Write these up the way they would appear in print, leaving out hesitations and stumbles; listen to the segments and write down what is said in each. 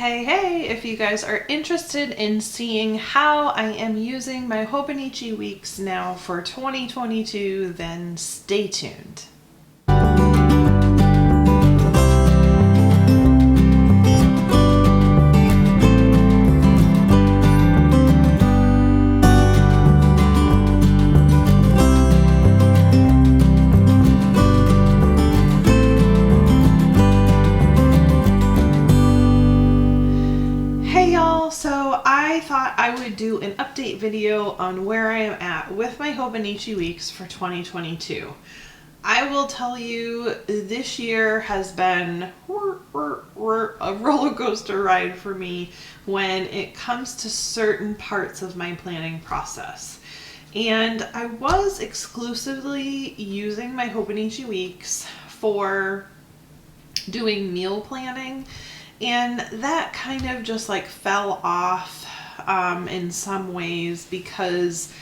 Hey, if you guys are interested in seeing how I am using my Hobonichi Weeks now for 2022, then stay tuned. So I thought I would do an update video on where I am at with my Hobonichi Weeks for 2022. I will tell you, this year has been a roller coaster ride for me when it comes to certain parts of my planning process. And I was exclusively using my Hobonichi Weeks for doing meal planning. And that kind of just like fell off in some ways because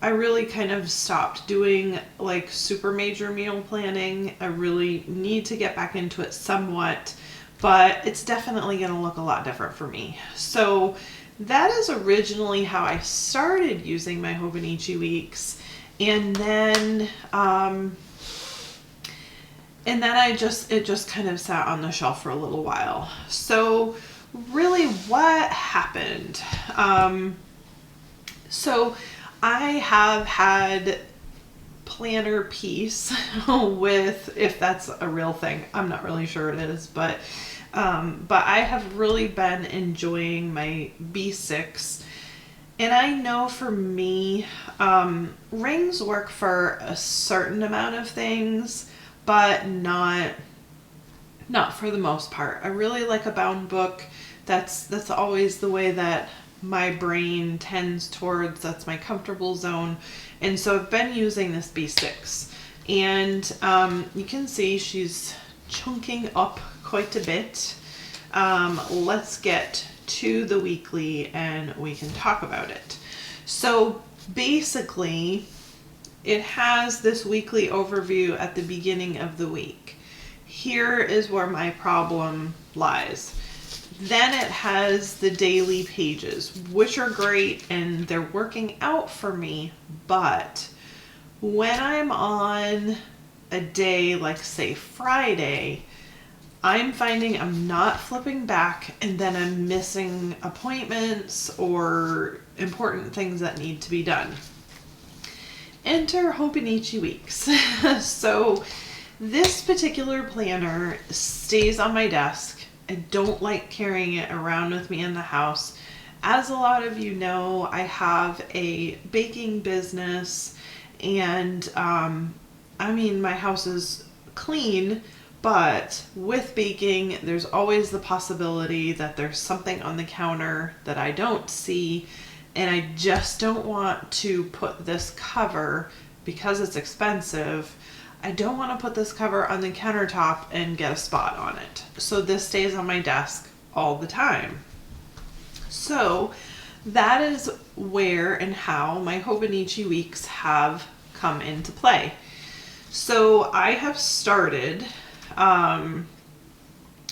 I really kind of stopped doing like super major meal planning. I really need to get back into it somewhat, but it's definitely going to look a lot different for me. So that is originally how I started using my Hobonichi Weeks. And then it just kind of sat on the shelf for a little while. So really what happened? So I have had planner peace with, if that's a real thing, I'm not really sure it is, but I have really been enjoying my B6. And I know for me, rings work for a certain amount of things, but not for the most part. I really like a bound book. That's always the way that my brain tends towards. That's my comfortable zone. And so I've been using this B6. And you can see she's chunking up quite a bit. Let's get to the weekly and we can talk about it. So basically, it has this weekly overview at the beginning of the week. Here is where my problem lies. Then it has the daily pages, which are great and they're working out for me. But when I'm on a day like say Friday, I'm finding I'm not flipping back and then I'm missing appointments or important things that need to be done. Enter Hobonichi Weeks. So this particular planner stays on my desk. I don't like carrying it around with me in the house. As a lot of you know, I have a baking business and I mean my house is clean, but with baking there's always the possibility that there's something on the counter that I don't see. And I just don't want to put this cover, because it's expensive, I don't want to put this cover on the countertop and get a spot on it. So this stays on my desk all the time. So that is where and how my Hobonichi Weeks have come into play. So I have started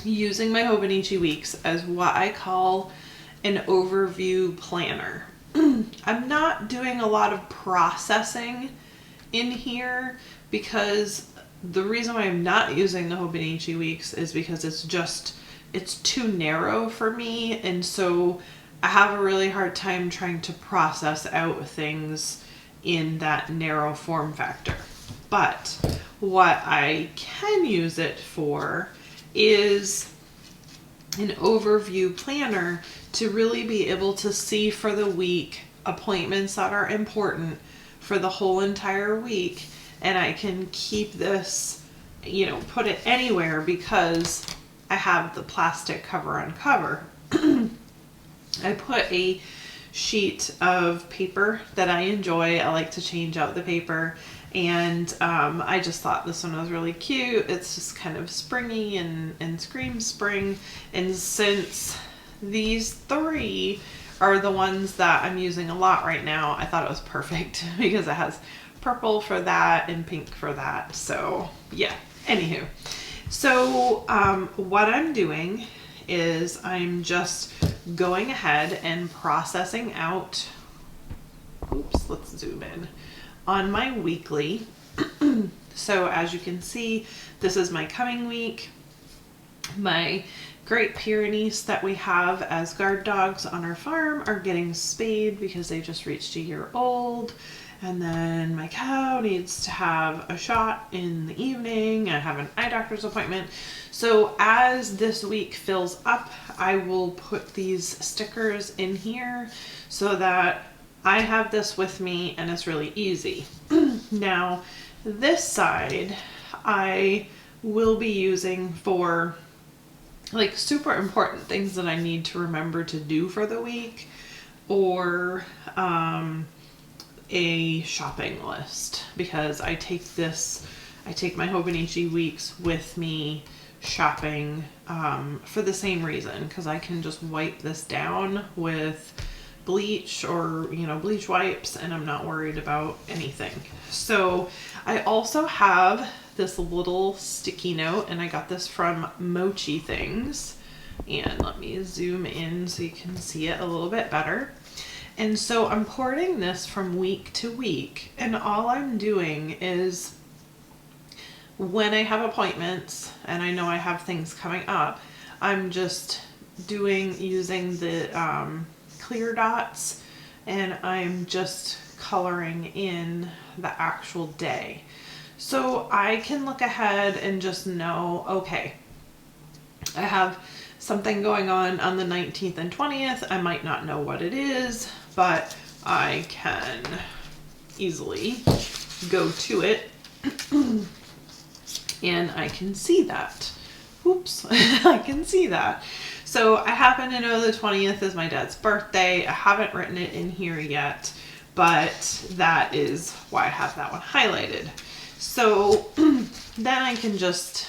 using my Hobonichi Weeks as what I call an overview planner. I'm not doing a lot of processing in here because the reason why I'm not using the Hobonichi Weeks is because it's too narrow for me, and so I have a really hard time trying to process out things in that narrow form factor. But what I can use it for is an overview planner to really be able to see for the week appointments that are important for the whole entire week. And I can keep this, put it anywhere because I have the plastic cover on cover. I put a sheet of paper that I enjoy. I like to change out the paper. And I just thought this one was really cute. It's just kind of springy and screams spring. And since these three are the ones that I'm using a lot right now, I thought it was perfect because it has purple for that and pink for that. So yeah, anywho. So what I'm doing is I'm just going ahead and processing out, oops, let's zoom in, on my weekly. So as you can see, this is my coming week. My Great Pyrenees that we have as guard dogs on our farm are getting spayed because they just reached a year old. And then my cow needs to have a shot in the evening. I have an eye doctor's appointment. So as this week fills up, I will put these stickers in here so that I have this with me and it's really easy. Now, this side I will be using for like super important things that I need to remember to do for the week, or a shopping list, because I take my Hobonichi Weeks with me shopping for the same reason, because I can just wipe this down with bleach or bleach wipes and I'm not worried about anything. So I also have this little sticky note, and I got this from Mochi Things, and let me zoom in so you can see it a little bit better. And so I'm porting this from week to week, and all I'm doing is when I have appointments and I know I have things coming up, I'm just using the clear dots, and I'm just coloring in the actual day. So I can look ahead and just know, okay, I have something going on the 19th and 20th. I might not know what it is, but I can easily go to it and I can see that. Oops, I can see that. So I happen to know the 20th is my dad's birthday. I haven't written it in here yet, but that is why I have that one highlighted. So then I can just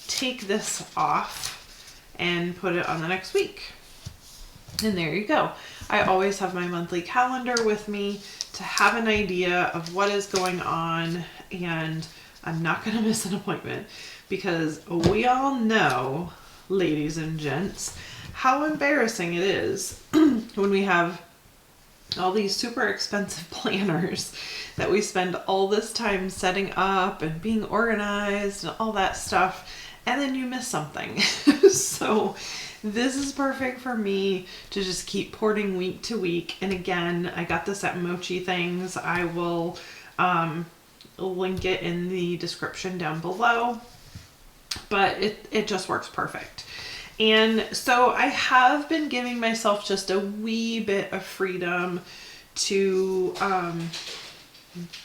take this off and put it on the next week. And there you go. I always have my monthly calendar with me to have an idea of what is going on, and I'm not going to miss an appointment, because we all know, ladies and gents, how embarrassing it is when we have all these super expensive planners that we spend all this time setting up and being organized and all that stuff, and then you miss something. So this is perfect for me to just keep porting week to week. And again, I got this at Mochi Things. I will link it in the description down below, but it just works perfect. And so I have been giving myself just a wee bit of freedom to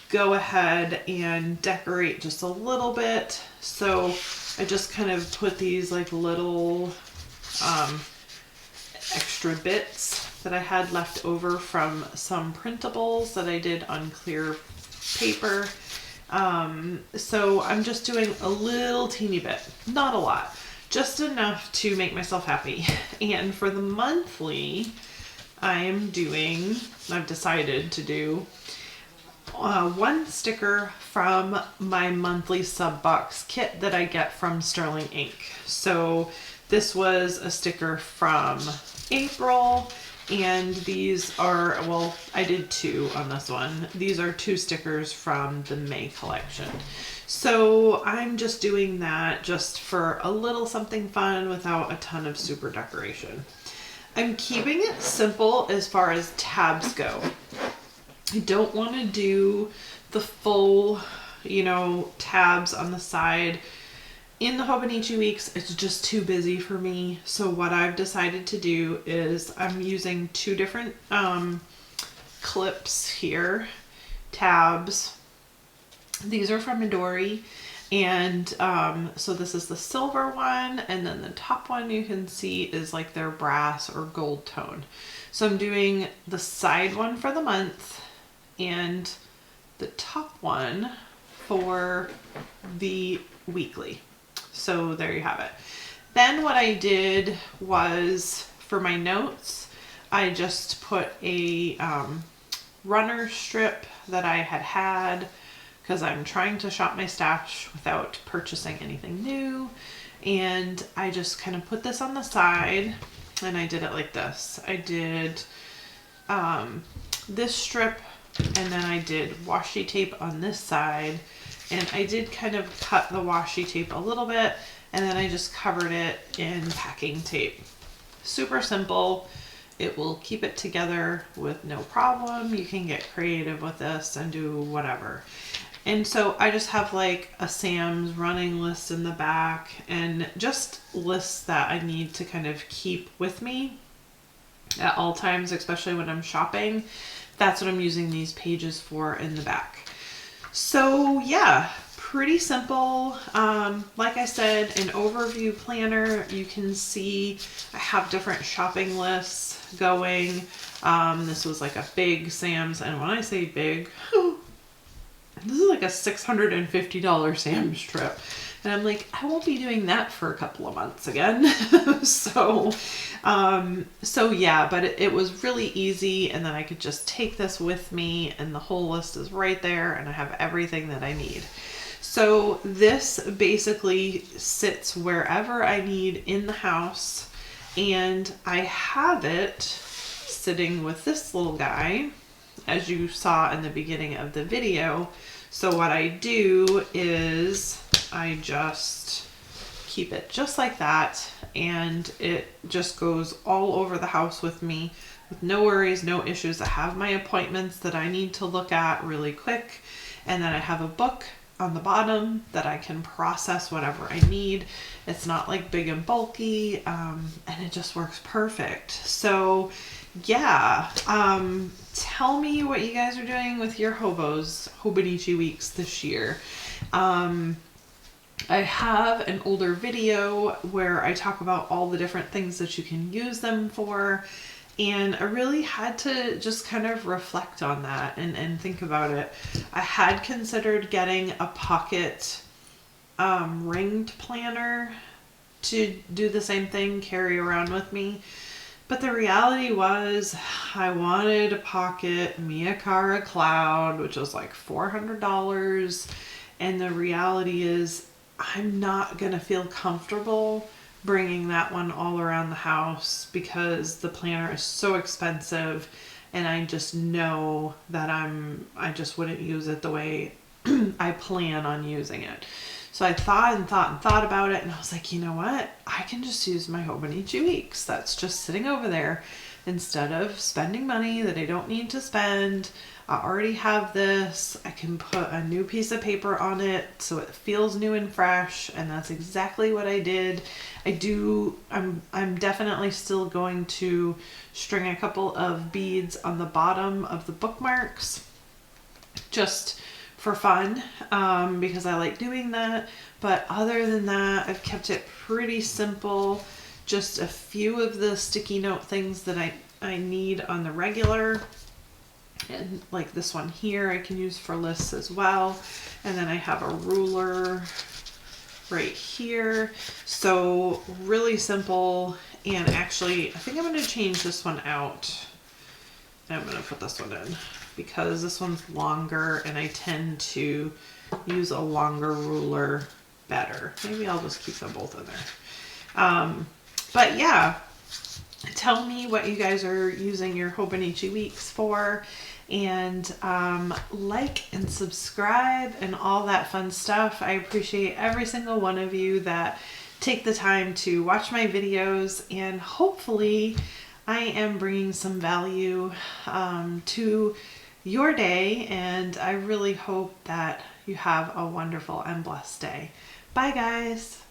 go ahead and decorate just a little bit. So I just kind of put these like little extra bits that I had left over from some printables that I did on clear paper. So I'm just doing a little teeny bit, not a lot, just enough to make myself happy. And for the monthly, I've decided to do one sticker from my monthly sub box kit that I get from Sterling Ink. So this was a sticker from April, and these are, well, I did two on this one. These are two stickers from the May collection. So I'm just doing that just for a little something fun without a ton of super decoration. I'm keeping it simple as far as tabs go. I don't want to do the full, tabs on the side. In the Hobonichi Weeks, it's just too busy for me. So what I've decided to do is I'm using two different clips here, tabs. These are from Midori, and so this is the silver one, and then the top one you can see is like their brass or gold tone. So I'm doing the side one for the month and the top one for the weekly. So there you have it. Then what I did was, for my notes, I just put a runner strip that I had because I'm trying to shop my stash without purchasing anything new. And I just kind of put this on the side, and I did it like this. I did this strip, and then I did washi tape on this side, and I did kind of cut the washi tape a little bit, and then I just covered it in packing tape. Super simple. It will keep it together with no problem. You can get creative with this and do whatever. And so I just have like a Sam's running list in the back, and just lists that I need to kind of keep with me at all times, especially when I'm shopping. That's what I'm using these pages for in the back. So yeah, pretty simple. Like I said, an overview planner. You can see I have different shopping lists going. This was like a big Sam's, and when I say big, this is like a $650 Sam's trip. And I'm like, I won't be doing that for a couple of months again. So yeah, but it was really easy. And then I could just take this with me, and the whole list is right there, and I have everything that I need. So this basically sits wherever I need in the house, and I have it sitting with this little guy, as you saw in the beginning of the video. So what I do is I just keep it just like that, and it just goes all over the house with me with no worries, no issues. I have my appointments that I need to look at really quick, and then I have a book on the bottom that I can process whatever I need. It's not like big and bulky, and it just works perfect. So yeah, tell me what you guys are doing with your Hobonichi Weeks this year. I have an older video where I talk about all the different things that you can use them for, and I really had to just kind of reflect on that and think about it. I had considered getting a pocket ringed planner to do the same thing, carry around with me. But the reality was I wanted a pocket Miyakara Cloud, which was like $400. And the reality is I'm not going to feel comfortable bringing that one all around the house because the planner is so expensive, and I just know that I just wouldn't use it the way I plan on using it. So I thought and thought and thought about it, and I was like, you know what? I can just use my Hobonichi Weeks. That's just sitting over there instead of spending money that I don't need to spend. I already have this. I can put a new piece of paper on it so it feels new and fresh, and that's exactly what I did. I'm definitely still going to string a couple of beads on the bottom of the bookmarks just for fun, because I like doing that. But other than that, I've kept it pretty simple. Just a few of the sticky note things that I need on the regular. And like this one here I can use for lists as well. And then I have a ruler right here. So really simple. And actually, I think I'm going to change this one out. I'm going to put this one in because this one's longer, and I tend to use a longer ruler better. Maybe I'll just keep them both in there. But yeah, tell me what you guys are using your Hobonichi Weeks for, and like and subscribe and all that fun stuff. I appreciate every single one of you that take the time to watch my videos, and hopefully I am bringing some value to your day, and I really hope that you have a wonderful and blessed day. Bye guys.